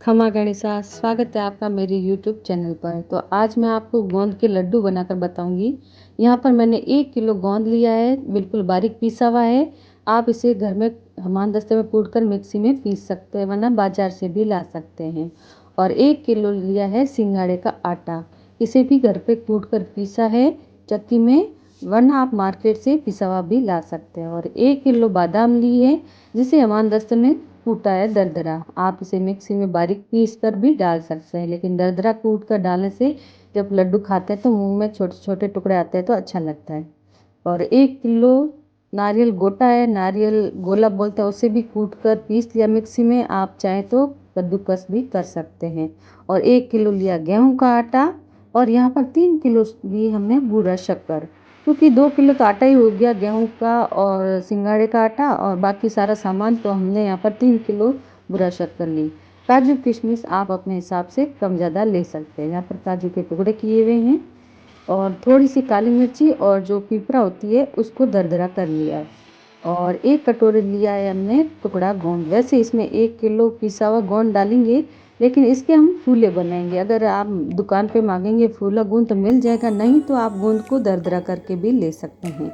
खमा गणिसा स्वागत है आपका मेरे यूट्यूब चैनल पर। तो आज मैं आपको गोंद के लड्डू बनाकर बताऊंगी। यहाँ पर मैंने 1 किलो गोंद लिया है, बिल्कुल बारीक पीसा हुआ है। आप इसे घर में हमामदस्ते में कूटकर मिक्सी में पीस सकते हैं, वरना बाजार से भी ला सकते हैं। और 1 किलो लिया है सिंघाड़े का आटा, इसे भी घर पे कूटकर पीसा है चक्की में, वरना आप मार्केट से पिसा हुआ भी ला सकते हैं। और 1 किलो बादाम ली है, जिसे हमामदस्ते में कूटा है दरदरा। आप इसे मिक्सी में बारीक पीस कर भी डाल सकते हैं, लेकिन दरदरा कूट कर डालने से जब लड्डू खाते हैं तो मुंह में छोटे छोटे टुकड़े आते हैं तो अच्छा लगता है। और 1 किलो नारियल गोटा है, नारियल गोला बोलते हैं, उसे भी कूट कर पीस लिया मिक्सी में। आप चाहें तो कद्दूकस भी कर सकते हैं। और 1 किलो लिया गेहूं का आटा। और यहाँ पर 3 किलो लिए हमने बूरा शक्कर, क्योंकि 2 किलो का आटा ही हो गया, गेहूं का और सिंगाड़े का आटा और बाकी सारा सामान। तो हमने यहाँ पर 3 किलो बुरा शक्कर ली। काजू किशमिश आप अपने हिसाब से कम ज़्यादा ले सकते हैं। यहाँ पर काजू के टुकड़े किए हुए हैं, और थोड़ी सी काली मिर्ची और जो पिपरा होती है उसको दरदरा कर लिया है। और 1 कटोरी लिया है हमने टुकड़ा गोंद। वैसे इसमें 1 किलो पिसा हुआ गोंद डालेंगे, लेकिन इसके हम फूले बनाएंगे। अगर आप दुकान पे मांगेंगे फूला गोंद तो मिल जाएगा, नहीं तो आप गोंद को दरदरा करके भी ले सकते हैं।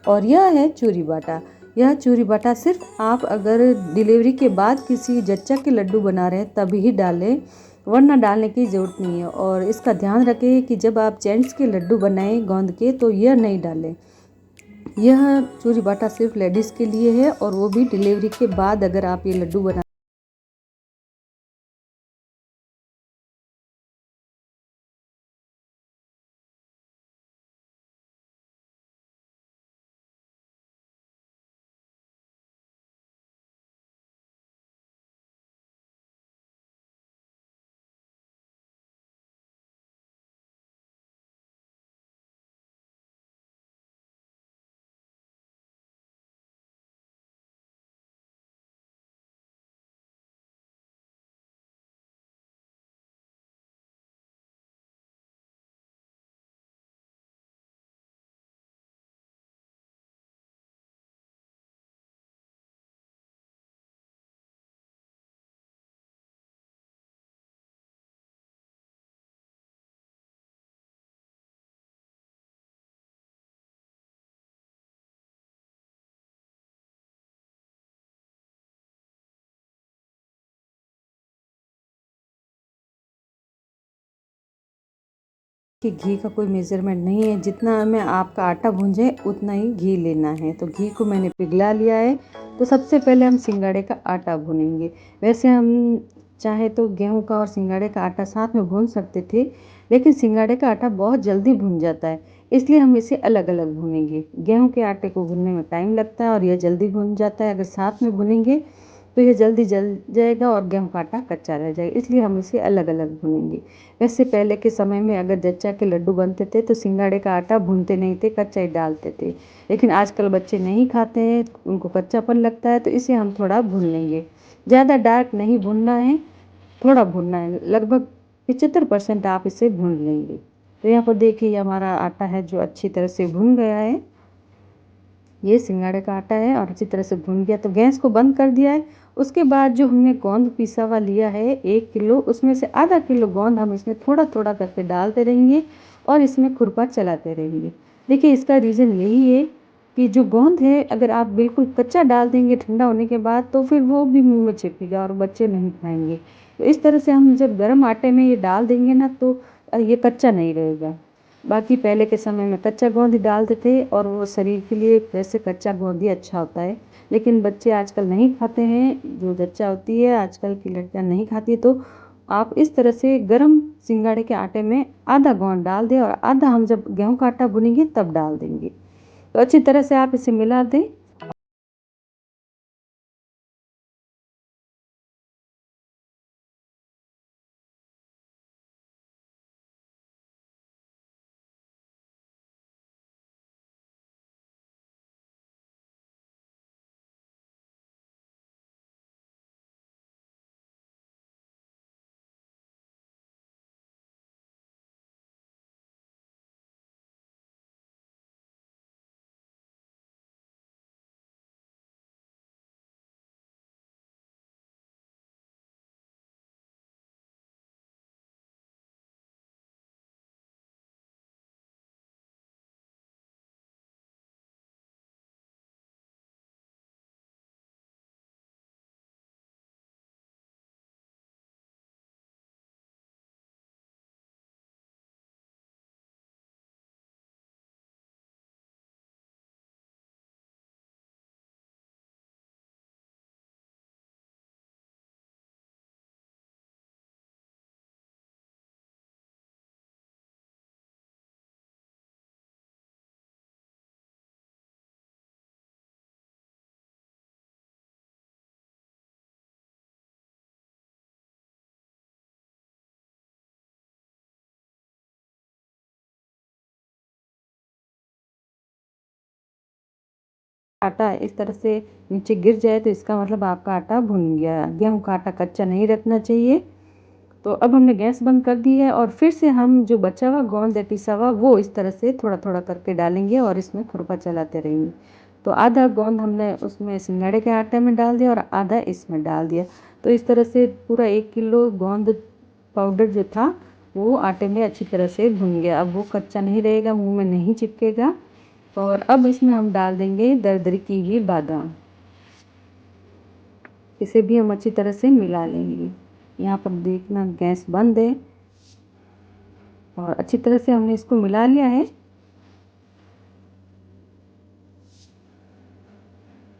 और यह है चूरी बाटा। यह चूरी बाटा सिर्फ आप अगर डिलीवरी के बाद किसी जच्चा के लड्डू बना रहे हैं तभी ही डालें, वरना डालने की ज़रूरत नहीं है। और इसका ध्यान रखें कि जब आप जेंट्स के लड्डू बनाएं गोंद के तो यह नहीं डालें। यह चूरी बाटा सिर्फ लेडीज़ के लिए है, और वो भी डिलीवरी के बाद अगर आप ये लड्डू बना। कि घी का कोई मेज़रमेंट नहीं है, जितना हमें आपका आटा भूंजे उतना ही घी लेना है। तो घी को मैंने पिघला लिया है। तो सबसे पहले हम सिंगाड़े का आटा भूनेंगे। वैसे हम चाहे तो गेहूं का और सिंगाड़े का आटा साथ में भून सकते थे, लेकिन सिंगाड़े का आटा बहुत जल्दी भून जाता है, इसलिए हम इसे अलग अलग भूनेंगे। गेहूं के आटे को भूनने में टाइम लगता है और यह जल्दी भून जाता है। अगर साथ में भूनेंगे तो ये जल्दी जल जाएगा और गेहूं का आटा कच्चा रह जाएगा, इसलिए हम इसे अलग अलग भूनेंगे। वैसे पहले के समय में अगर जच्चा के लड्डू बनते थे तो सिंगाड़े का आटा भूनते नहीं थे, कच्चा ही डालते थे। लेकिन आजकल बच्चे नहीं खाते हैं, उनको कच्चापन लगता है, तो इसे हम थोड़ा भून लेंगे। ज़्यादा डार्क नहीं भूनना है, थोड़ा भूनना है, लगभग 75% आप इसे भून लेंगे। तो यहाँ पर देखिए हमारा आटा है जो अच्छी तरह से भून गया है। ये सिंगाड़े का आटा है और अच्छी तरह से भून गया, तो गैस को बंद कर दिया है। उसके बाद जो हमने गोंद पिसा हुआ लिया है 1 किलो, उसमें से आधा किलो गोंद हम इसमें थोड़ा थोड़ा करके डालते रहेंगे और इसमें खुरपा चलाते रहेंगे। देखिए इसका रीज़न यही है कि जो गोंद है अगर आप बिल्कुल कच्चा डाल देंगे ठंडा होने के बाद तो फिर वो भी मुंह में चिपकेगा और बच्चे नहीं खाएंगे। तो इस तरह से हम जब गर्म आटे में ये डाल देंगे ना तो ये कच्चा नहीं रहेगा। बाकी पहले के समय में कच्चा गोंद ही डालते थे और वो शरीर के लिए वैसे कच्चा गोंद ही अच्छा होता है। लेकिन बच्चे आजकल नहीं खाते हैं, जो जच्चा होती है आजकल की लड़कियां नहीं खाती। तो आप इस तरह से गरम सिंगाड़े के आटे में आधा गोंद डाल दें और आधा हम जब गेहूं का आटा भुनेंगे तब डाल देंगे। तो अच्छी तरह से आप इसे मिला दें। आटा इस तरह से नीचे गिर जाए तो इसका मतलब आपका आटा भुन गया। गेहूं का आटा कच्चा नहीं रखना चाहिए। तो अब हमने गैस बंद कर दी है और फिर से हम जो बचा हुआ गोंद है पिसा हुआ वो इस तरह से थोड़ा थोड़ा करके डालेंगे और इसमें खुरपा चलाते रहेंगे। तो आधा गोंद हमने उसमें सिंगाड़े के आटे में डाल दिया और आधा इसमें डाल दिया। तो इस तरह से पूरा 1 किलो गोंद पाउडर जो था वो आटे में अच्छी तरह से भुन गया। अब वो कच्चा नहीं रहेगा, मुंह में नहीं चिपकेगा। और अब इसमें हम डाल देंगे दरदरी की हुई बादाम। इसे भी हम अच्छी तरह से मिला लेंगे। यहाँ पर देखना गैस बंद है और अच्छी तरह से हमने इसको मिला लिया है।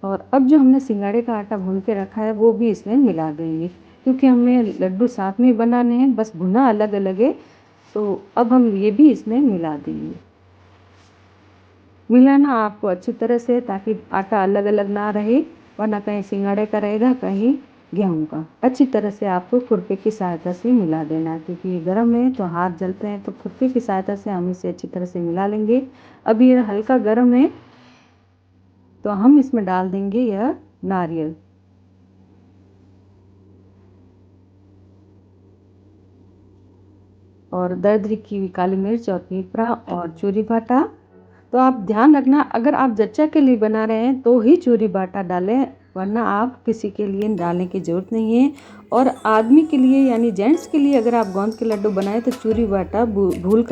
और अब जो हमने सिंगाड़े का आटा भून के रखा है वो भी इसमें मिला देंगे, क्योंकि हमें लड्डू साथ में बनाने हैं, बस भुना अलग अलग है। तो अब हम ये भी इसमें मिला देंगे। मिलाना आपको अच्छी तरह से, ताकि आटा अलग अलग ना रहे, वरना कहीं सिंगाड़े का रहेगा कहीं गेहूं का। अच्छी तरह से आपको खुरपे की सहायता से मिला देना है, क्योंकि ये गर्म है तो हाथ जलते हैं। तो खुरपे की सहायता से हम इसे अच्छी तरह से मिला लेंगे। अब ये हल्का गर्म है तो हम इसमें डाल देंगे यह नारियल। और दरदरी की हुई काली मिर्च और पिपरा और चूरी बाटा। तो आप ध्यान रखना, अगर आप जच्चा के लिए बना रहे हैं तो ही चूरी बाटा डालें, वरना आप किसी के लिए डालने की ज़रूरत नहीं है। और आदमी के लिए यानी जेंट्स के लिए अगर आप गोंद के लड्डू बनाएं तो चूरी बाटा भूल कर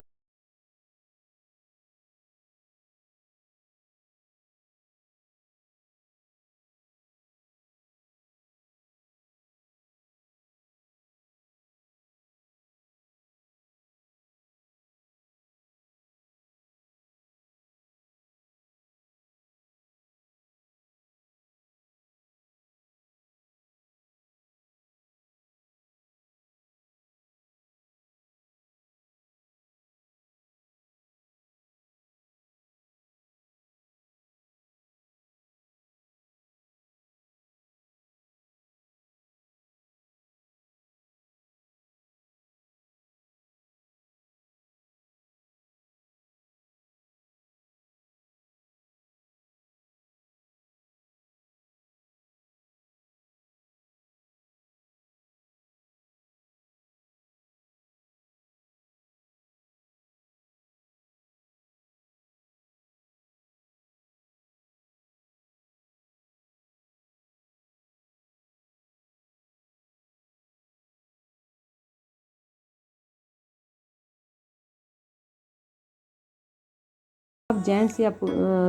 आप जेंट्स या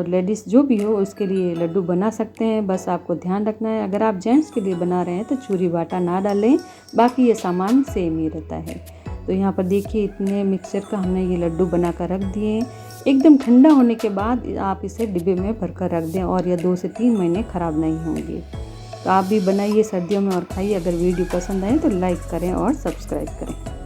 लेडीज़ जो भी हो उसके लिए लड्डू बना सकते हैं। बस आपको ध्यान रखना है, अगर आप जेंट्स के लिए बना रहे हैं तो चूरी बाटा ना डालें, बाकी ये सामान सेम ही रहता है। तो यहाँ पर देखिए इतने मिक्सचर का हमने ये लड्डू बना कर रख दिए। एकदम ठंडा होने के बाद आप इसे डिब्बे में भर कर रख दें और यह 2 से 3 महीने ख़राब नहीं होंगे। तो आप भी बनाइए सर्दियों में और खाइए। अगर वीडियो पसंद आए तो लाइक करें और सब्सक्राइब करें।